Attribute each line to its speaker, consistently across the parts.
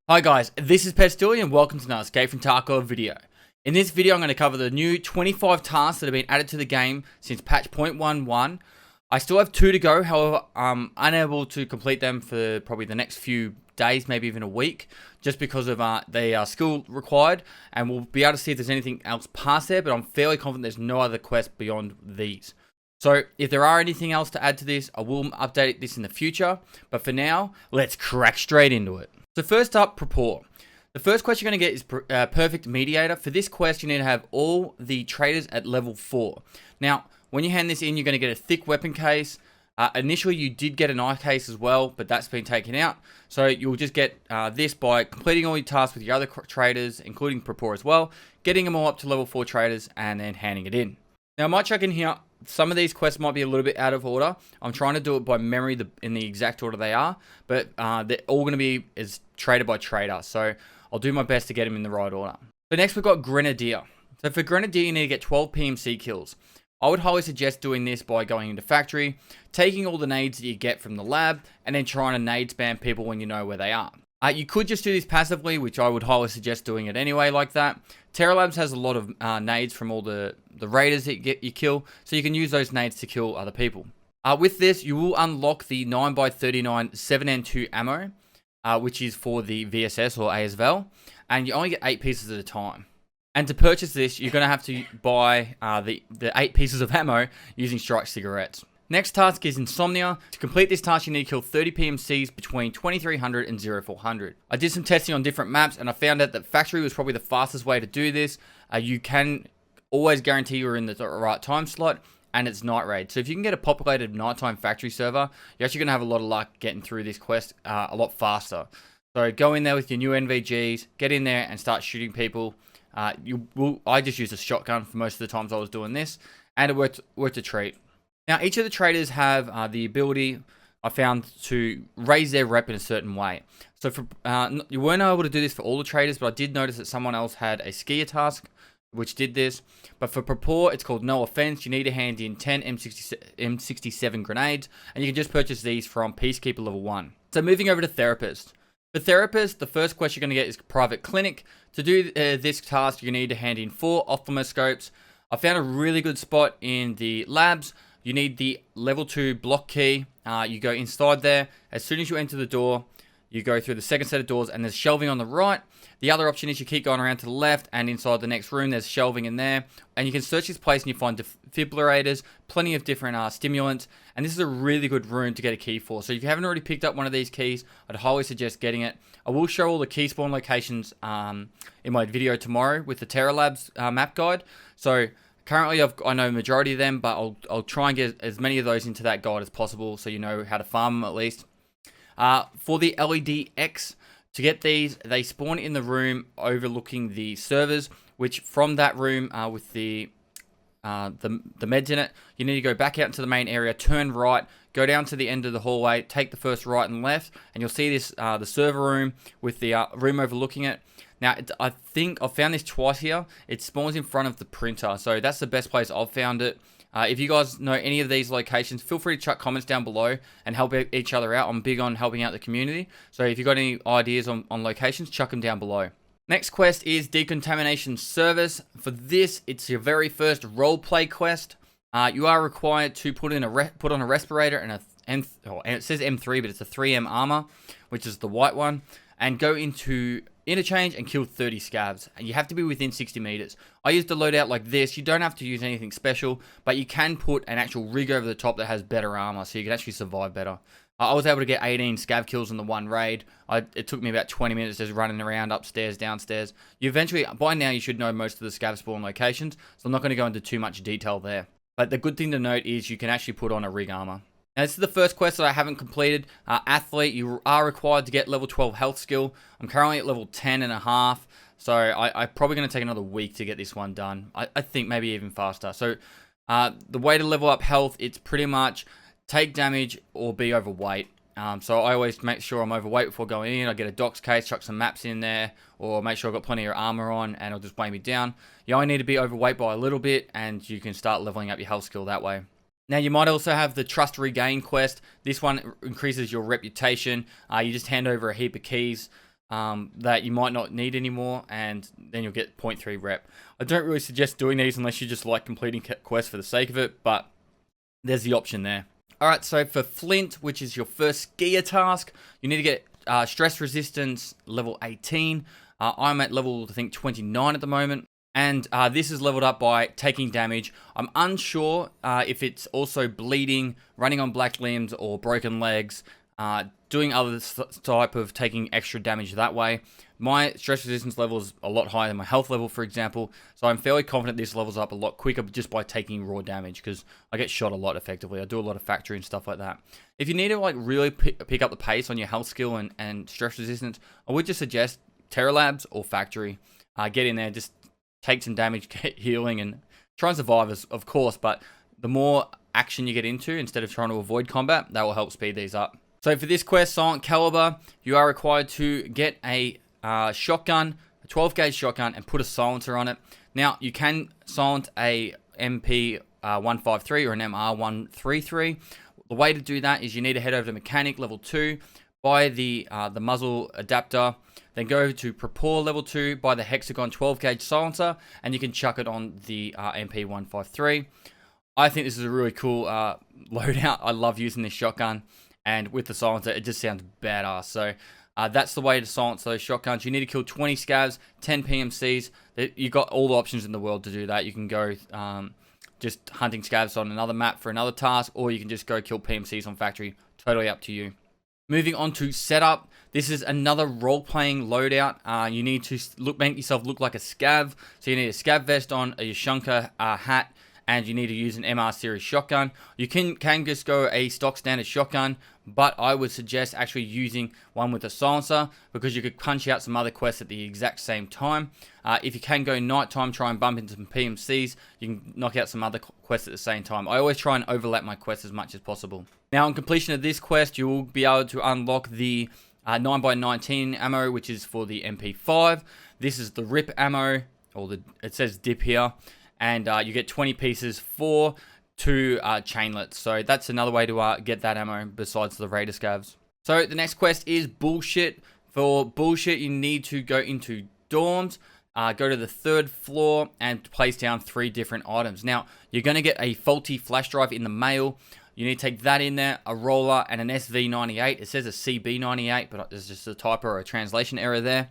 Speaker 1: Hi guys, this is Pestily and welcome to another Escape from Tarkov video. In this video I'm going to cover the new 25 tasks that have been added to the game since patch 0.11. I still have 2 to go, however I'm unable to complete them for probably the next few days, maybe even a week, just because of they are skill required, and we'll be able to see if there's anything else past there, but I'm fairly confident there's no other quests beyond these. So if there are anything else to add to this, I will update this in the future, but for now, let's crack straight into it. So first up, Prapor. The first quest you're going to get is Perfect Mediator. For this quest, you need to have all the traders at level 4. Now, when you hand this in, you're going to get a thick weapon case. Initially, you did get an eye case as well, but that's been taken out. So you'll just get this by completing all your tasks with your other traders, including Prapor as well, getting them all up to level 4 traders, and then handing it in. Now, I might chuck in here, some of these quests might be a little bit out of order. I'm trying to do it by memory in the exact order they are, but they're all going to be as trader by trader. So I'll do my best to get them in the right order. So next we've got Grenadier. So for Grenadier, you need to get 12 PMC kills. I would highly suggest doing this by going into factory, taking all the nades that you get from the lab, and then trying to nade spam people when you know where they are. You could just do this passively, which I would highly suggest doing it anyway like that. Terra Labs has a lot of nades from all the raiders that you kill, so you can use those nades to kill other people. With this, you will unlock the 9x39 7N2 ammo, which is for the VSS or ASVL, and you only get 8 pieces at a time. And to purchase this, you're going to have to buy the 8 pieces of ammo using strike cigarettes. Next task is Insomnia. To complete this task, you need to kill 30 PMCs between 2300 and 0400. I did some testing on different maps, and I found out that Factory was probably the fastest way to do this. You can always guarantee you're in the right time slot, and it's night raid. So if you can get a populated nighttime Factory server, you're actually going to have a lot of luck getting through this quest a lot faster. So go in there with your new NVGs, get in there and start shooting people. I just used a shotgun for most of the times I was doing this, and it worked a treat. Now, each of the traders have the ability, I found, to raise their rep in a certain way. So for you weren't able to do this for all the traders, but I did notice that someone else had a skier task, which did this. But for Prapor, it's called No Offense. You need to hand in 10 M67 grenades, and you can just purchase these from Peacekeeper level 1. So moving over to Therapist. For Therapist, the first quest you're going to get is Private Clinic. To do this task, you need to hand in 4 ophthalmoscopes. I found a really good spot in the labs. You need the level 2 block key. You go inside there. As soon as you enter the door, you go through the second set of doors, and there's shelving on the right. The other option is you keep going around to the left, and inside the next room, there's shelving in there. And you can search this place, and you find defibrillators, plenty of different stimulants. And this is a really good room to get a key for. So if you haven't already picked up one of these keys, I'd highly suggest getting it. I will show all the key spawn locations in my video tomorrow with the Terra Labs map guide. So currently, I know the majority of them, but I'll try and get as many of those into that guide as possible, so you know how to farm them at least. For the LED X, to get these, they spawn in the room overlooking the servers, which from that room with the meds in it, you need to go back out into the main area, turn right, go down to the end of the hallway, take the first right and left, and you'll see this the server room with the room overlooking it. Now, I think I've found this twice here. It spawns in front of the printer, so that's the best place I've found it. If you guys know any of these locations, feel free to chuck comments down below and help each other out. I'm big on helping out the community, so if you've got any ideas on locations, chuck them down below. Next quest is Decontamination Service. For this, it's your very first roleplay quest. You are required to put on a respirator and and it says M3, but it's a 3M armor, which is the white one, and go into interchange and kill 30 scavs. And you have to be within 60 meters. I used a loadout like this. You don't have to use anything special, but you can put an actual rig over the top that has better armor, so you can actually survive better. I was able to get 18 scav kills in the one raid. It took me about 20 minutes just running around upstairs, downstairs. You eventually, by now, you should know most of the scav spawn locations, so I'm not going to go into too much detail there. But the good thing to note is you can actually put on a rig armor. Now, this is the first quest that I haven't completed. Athlete, you are required to get level 12 health skill. I'm currently at level 10 and a half, so I'm probably going to take another week to get this one done. I think maybe even faster. So the way to level up health, it's pretty much take damage or be overweight. So I always make sure I'm overweight before going in. I get a docs case, chuck some maps in there, or make sure I've got plenty of armor on, and it'll just weigh me down. You only need to be overweight by a little bit, and you can start leveling up your health skill that way. Now, you might also have the Trust Regain quest. This one increases your reputation. You just hand over a heap of keys. that you might not need anymore, and then you'll get 0.3 rep. I don't really suggest doing these unless you just like completing quests for the sake of it, but there's the option there. Alright, so for Flint, which is your first skier task, you need to get stress resistance level 18. I'm at level, I think, 29 at the moment. And this is leveled up by taking damage. I'm unsure if it's also bleeding, running on black limbs, or broken legs, doing other type of taking extra damage that way. My stress resistance level is a lot higher than my health level, for example, so I'm fairly confident this levels up a lot quicker just by taking raw damage, because I get shot a lot effectively. I do a lot of factory and stuff like that. If you need to like really pick up the pace on your health skill and stress resistance, I would just suggest Terra Labs or factory. Get in there, just take some damage, get healing, and try and survive, of course, but the more action you get into, instead of trying to avoid combat, that will help speed these up. So for this quest, Silent Caliber, you are required to get a shotgun, a 12 gauge shotgun, and put a silencer on it. Now, you can silence a MP 153 or an MR 133. The way to do that is you need to head over to Mechanic level 2, buy the muzzle adapter, then go to Prapor level 2, buy the Hexagon 12 gauge silencer, and you can chuck it on the MP 153. I think this is a really cool loadout. I love using this shotgun, and with the silencer, it just sounds badass. So that's the way to silence those shotguns. You need to kill 20 scavs, 10 PMCs. You've got all the options in the world to do that. You can go just hunting scavs on another map for another task, or you can just go kill PMCs on factory. Totally up to you. Moving on to setup. This is another role-playing loadout. You need to make yourself look like a scav. So you need a scav vest on, a Yashunka hat, and you need to use an MR series shotgun. You can just go a stock standard shotgun, but I would suggest actually using one with a silencer, because you could punch out some other quests at the exact same time. If you can go nighttime, try and bump into some PMCs, you can knock out some other quests at the same time. I always try and overlap my quests as much as possible. Now, on completion of this quest, you will be able to unlock the 9x19 ammo, which is for the MP5. This is the RIP ammo, or it says dip here. And you get 20 pieces for 2 chainlets. So that's another way to get that ammo besides the Raider scavs. So the next quest is Bullshit. For Bullshit, you need to go into dorms, go to the 3rd floor, and place down 3 different items. Now, you're going to get a faulty flash drive in the mail. You need to take that in there, a roller, and an SV98. It says a CB98, but there's just a typo or a translation error there.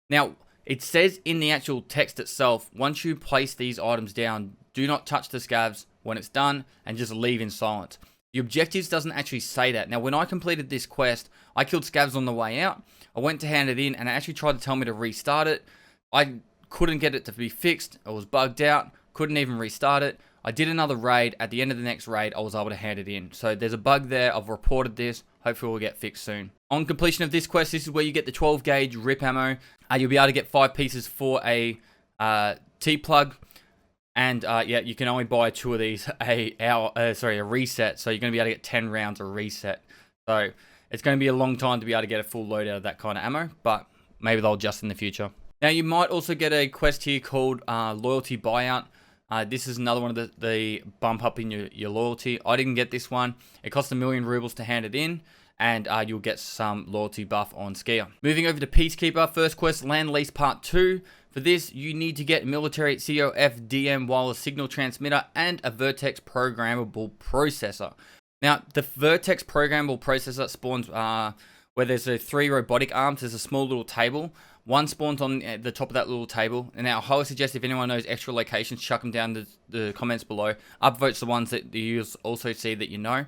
Speaker 1: Now, it says in the actual text itself, once you place these items down, do not touch the scavs when it's done, and just leave in silence. The objectives doesn't actually say that. Now, when I completed this quest, I killed scavs on the way out. I went to hand it in, and it actually tried to tell me to restart it. I couldn't get it to be fixed. It was bugged out. Couldn't even restart it. I did another raid. At the end of the next raid, I was able to hand it in. So there's a bug there. I've reported this. Hopefully we'll get fixed soon. On completion of this quest, this is where you get the 12 gauge RIP ammo. You'll be able to get 5 pieces for a T-plug. And yeah, you can only buy 2 of these a reset. So you're going to be able to get 10 rounds a reset. So it's going to be a long time to be able to get a full loadout of that kind of ammo. But maybe they'll adjust in the future. Now, you might also get a quest here called Loyalty Buyout. This is another one of the bump up in your loyalty. I didn't get this one. It cost 1 million rubles to hand it in, and you'll get some loyalty buff on Skier. Moving over to Peacekeeper, first quest, Land Lease Part 2. For this, you need to get military COFDM wireless signal transmitter and a Vertex programmable processor. Now, the Vertex programmable processor spawns where there's 3 robotic arms. There's a small little table. One spawns on the top of that little table. And now I highly suggest if anyone knows extra locations, chuck them down the comments below. Upvotes the ones that you also see that you know.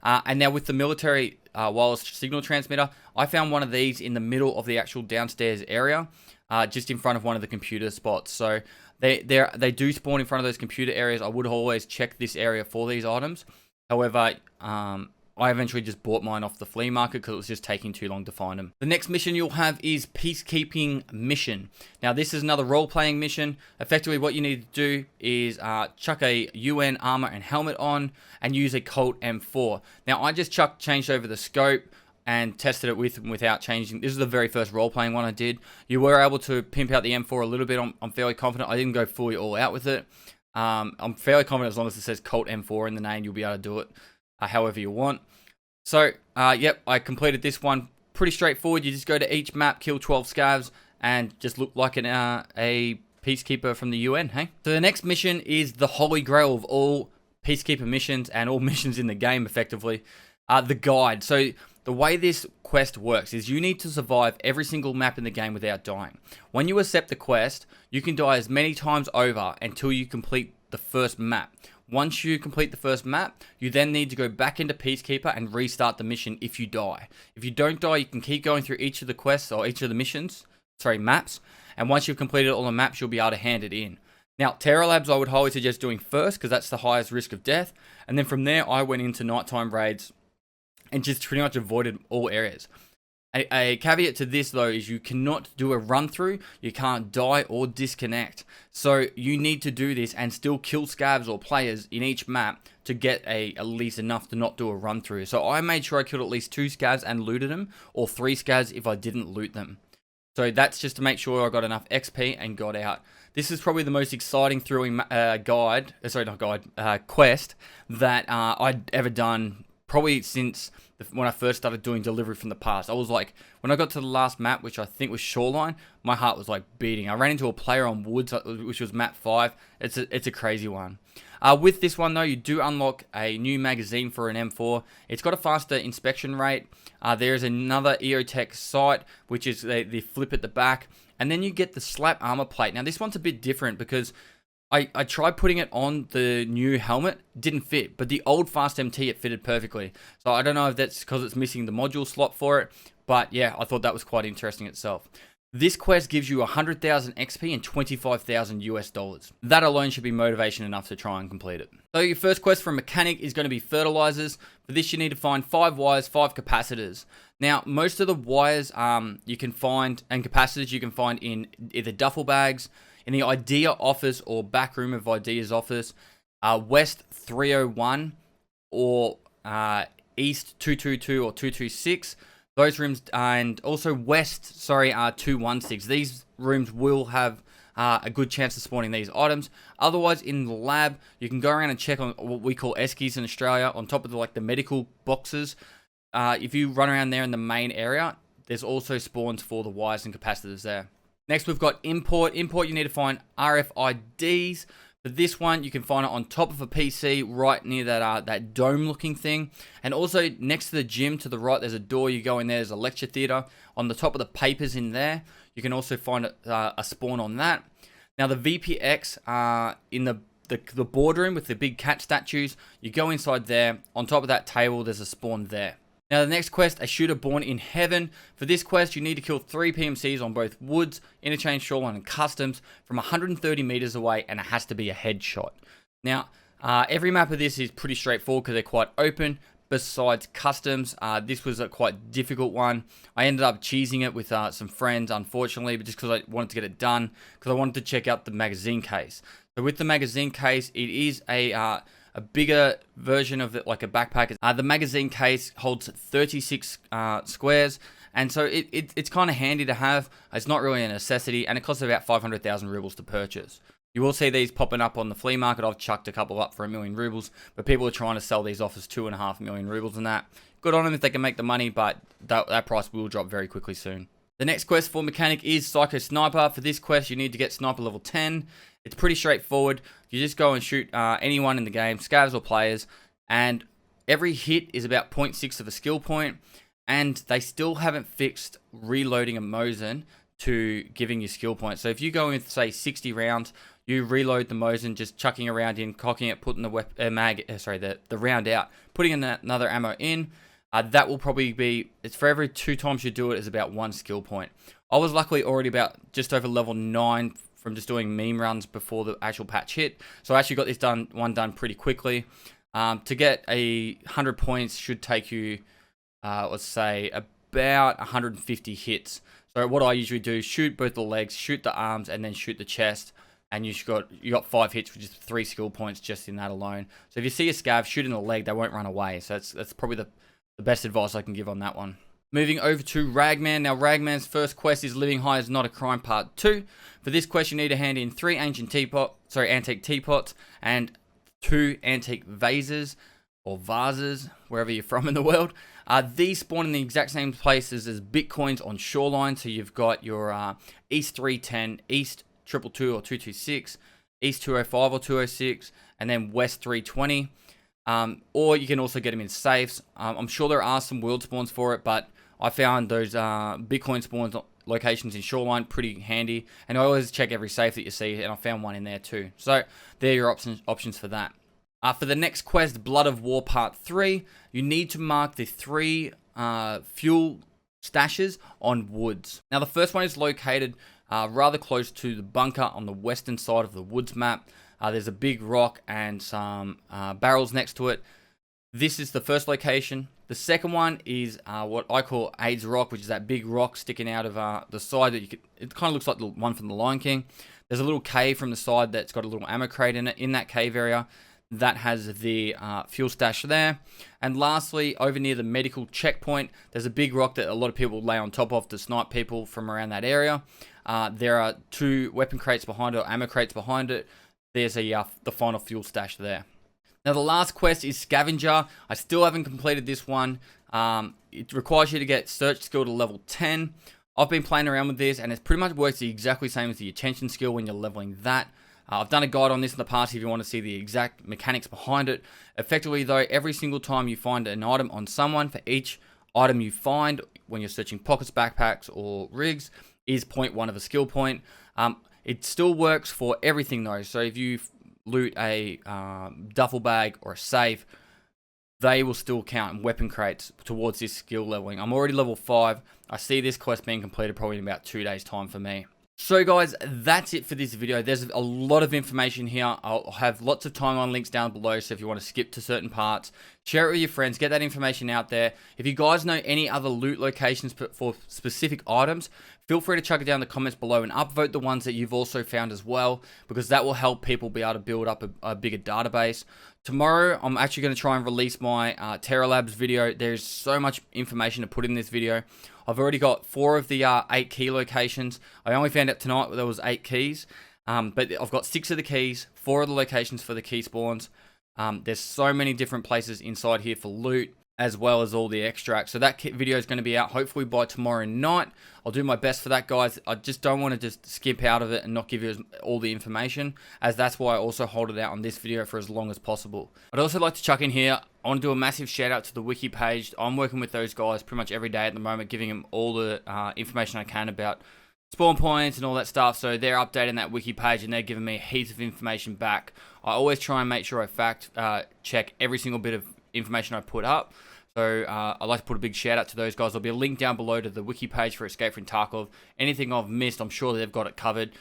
Speaker 1: And now with the military wireless signal transmitter, I found one of these in the middle of the actual downstairs area, just in front of one of the computer spots. So they do spawn in front of those computer areas. I would always check this area for these items. However, I eventually just bought mine off the flea market because it was just taking too long to find them. The next mission you'll have is Peacekeeping Mission. Now, this is another role-playing mission. Effectively, what you need to do is chuck a UN armor and helmet on and use a Colt M4. Now, I just changed over the scope and tested it with and without changing. This is the very first role-playing one I did. You were able to pimp out the M4 a little bit. I'm fairly confident. I didn't go fully all out with it. I'm fairly confident as long as it says Colt M4 in the name, you'll be able to do it however you want. So, yep, I completed this one pretty straightforward. You just go to each map, kill 12 scavs, and just look like a Peacekeeper from the UN, hey? So the next mission is the holy grail of all Peacekeeper missions and all missions in the game, effectively. The guide. So the way this quest works is you need to survive every single map in the game without dying. When you accept the quest, you can die as many times over until you complete the first map. Once you complete the first map, you then need to go back into Peacekeeper and restart the mission if you die. If you don't die, you can keep going through each of the quests or each of the missions, maps, and once you've completed all the maps, you'll be able to hand it in. Now, Terror Labs I would highly suggest doing first because that's the highest risk of death, and then from there I went into nighttime raids and just pretty much avoided all areas. A caveat to this though is you cannot do a run through, you can't die or disconnect. So you need to do this and still kill scavs or players in each map to get at least enough to not do a run through. So I made sure I killed at least 2 scavs and looted them, or 3 scavs if I didn't loot them. So that's just to make sure I got enough XP and got out. This is probably the most exciting, thrilling quest that I'd ever done, probably since when I first started doing delivery from the past. I was like, when I got to the last map, which I think was Shoreline, my heart was like beating. I ran into a player on Woods, which was map 5. It's a crazy one. With this one though, you do unlock a new magazine for an M4. It's got a faster inspection rate. There's another EOTech sight, which is the flip at the back. And then you get the slap armor plate. Now this one's a bit different because I tried putting it on the new helmet, didn't fit, but the old Fast MT, it fitted perfectly. So I don't know if that's because it's missing the module slot for it, but yeah, I thought that was quite interesting itself. This quest gives you 100,000 XP and 25,000 US dollars. That alone should be motivation enough to try and complete it. So your first quest for a mechanic is going to be fertilizers. For this, you need to find 5 wires, 5 capacitors. Now, most of the wires you can find, and capacitors you can find in either duffel bags, in the IDEA office or back room of IDEA's office, West 301 or East 222 or 226. Those rooms, and also West, 216. These rooms will have a good chance of spawning these items. Otherwise, in the lab, you can go around and check on what we call eskies in Australia, on top of the medical boxes. If you run around there in the main area, there's also spawns for the wires and capacitors there. Next, we've got import. Import, you need to find RFIDs. For this one, you can find it on top of a PC, right near that dome-looking thing. And also, next to the gym, to the right, there's a door. You go in there, there's a lecture theatre. On the top of the papers in there, you can also find a spawn on that. Now, the VPX in the boardroom with the big cat statues, you go inside there. On top of that table, there's a spawn there. Now, the next quest, a shooter born in heaven. For this quest, you need to kill 3 PMCs on both Woods, Interchange, Shoreline, and Customs from 130 meters away, and it has to be a headshot. Now, every map of this is pretty straightforward because they're quite open. Besides Customs, this was a quite difficult one. I ended up cheesing it with some friends, unfortunately, but just because I wanted to get it done, because I wanted to check out the magazine case. So with the magazine case, it is a bigger version of it, like a backpack. The magazine case holds 36 squares, and so it's kind of handy to have. It's not really a necessity, and it costs about 500,000 rubles to purchase. You will see these popping up on the flea market. I've chucked a couple up for 1 million rubles, but people are trying to sell these off as 2.5 million rubles and that. Good on them if they can make the money, but that price will drop very quickly soon. The next quest for mechanic is Psycho Sniper. For this quest, you need to get Sniper level 10. It's pretty straightforward. You just go and shoot anyone in the game, scavs or players, and every hit is about 0.6 of a skill point, and they still haven't fixed reloading a Mosin to giving you skill points. So if you go in with, say, 60 rounds, you reload the Mosin, just chucking a round in, cocking it, putting the round out, putting another ammo in. That will probably be, it's for every 2 times you do it is about 1 skill point. I was luckily already about just over level 9 from just doing meme runs before the actual patch hit. So I actually got this done pretty quickly. To get 100 points should take you, let's say, about 150 hits. So what I usually do, shoot both the legs, shoot the arms, and then shoot the chest. And you got 5 hits, which is 3 skill points just in that alone. So if you see a scav, shoot in the leg, they won't run away. So that's probably the best advice I can give on that one. Moving over to Ragman. Now, Ragman's first quest is Living High is Not a Crime Part 2. For this quest, you need to hand in 3 antique teapots and 2 antique vases or vases, wherever you're from in the world. These spawn in the exact same places as Bitcoins on Shoreline. So you've got your East 310, East 222 or 226, East 205 or 206, and then West 320. Or you can also get them in safes. I'm sure there are some world spawns for it, but I found those Bitcoin spawns locations in Shoreline pretty handy. And I always check every safe that you see, and I found one in there too. So there are your options for that. For the next quest, Blood of War Part 3, you need to mark the 3 fuel stashes on woods. Now the first one is located rather close to the bunker on the western side of the woods map. There's a big rock and some barrels next to it. This is the first location. The second one is what I call AIDS Rock, which is that big rock sticking out of the side that it kind of looks like the one from the Lion King. There's a little cave from the side that's got a little ammo crate in it. In that cave area, that has the fuel stash there. And lastly, over near the medical checkpoint, there's a big rock that a lot of people lay on top of to snipe people from around that area. There are 2 weapon crates behind it, or ammo crates behind it. There's the final fuel stash there. Now the last quest is Scavenger. I still haven't completed this one. It requires you to get search skill to level 10. I've been playing around with this, and it pretty much works the exactly same as the attention skill when you're leveling that. I've done a guide on this in the past if you want to see the exact mechanics behind it. Effectively though, every single time you find an item on someone, for each item you find when you're searching pockets, backpacks, or rigs, is 0.1 of a skill point. It still works for everything though. So if you loot a duffel bag or a safe, they will still count in weapon crates towards this skill leveling. I'm already level 5. I see this quest being completed probably in about 2 days time for me. So guys, that's it for this video. There's a lot of information here. I'll have lots of timeline links down below, so if you want to skip to certain parts, share it with your friends, get that information out there. If you guys know any other loot locations for specific items, feel free to chuck it down in the comments below and upvote the ones that you've also found as well, because that will help people be able to build up a bigger database. Tomorrow, I'm actually going to try and release my Terra Labs video. There's so much information to put in this video. I've already got 4 of the 8 key locations. I only found out tonight there was 8 keys, but I've got 6 of the keys, 4 of the locations for the key spawns. There's so many different places inside here for loot, as well as all the extracts. So that video is going to be out hopefully by tomorrow night. I'll do my best for that, guys. I just don't want to just skip out of it and not give you all the information, as that's why I also hold it out on this video for as long as possible. I'd also like to chuck in here, I want to do a massive shout out to the wiki page. I'm working with those guys pretty much every day at the moment, giving them all the information I can about spawn points and all that stuff. So they're updating that wiki page and they're giving me heaps of information back. I always try and make sure I fact check every single bit of information I put up. So I'd like to put a big shout out to those guys. There'll be a link down below to the wiki page for Escape from Tarkov. Anything I've missed, I'm sure they've got it covered.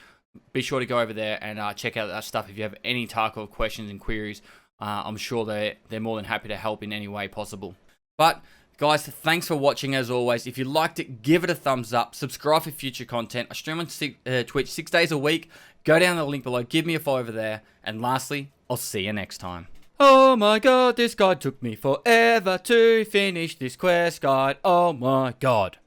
Speaker 1: Be sure to go over there and check out that stuff if you have any Tarkov questions and queries. I'm sure they're more than happy to help in any way possible. But guys, thanks for watching as always. If you liked it, give it a thumbs up. Subscribe for future content. I stream on Twitch 6 days a week. Go down the link below. Give me a follow over there. And lastly, I'll see you next time. Oh my god, this guide took me forever to finish this quest guide. Oh my god.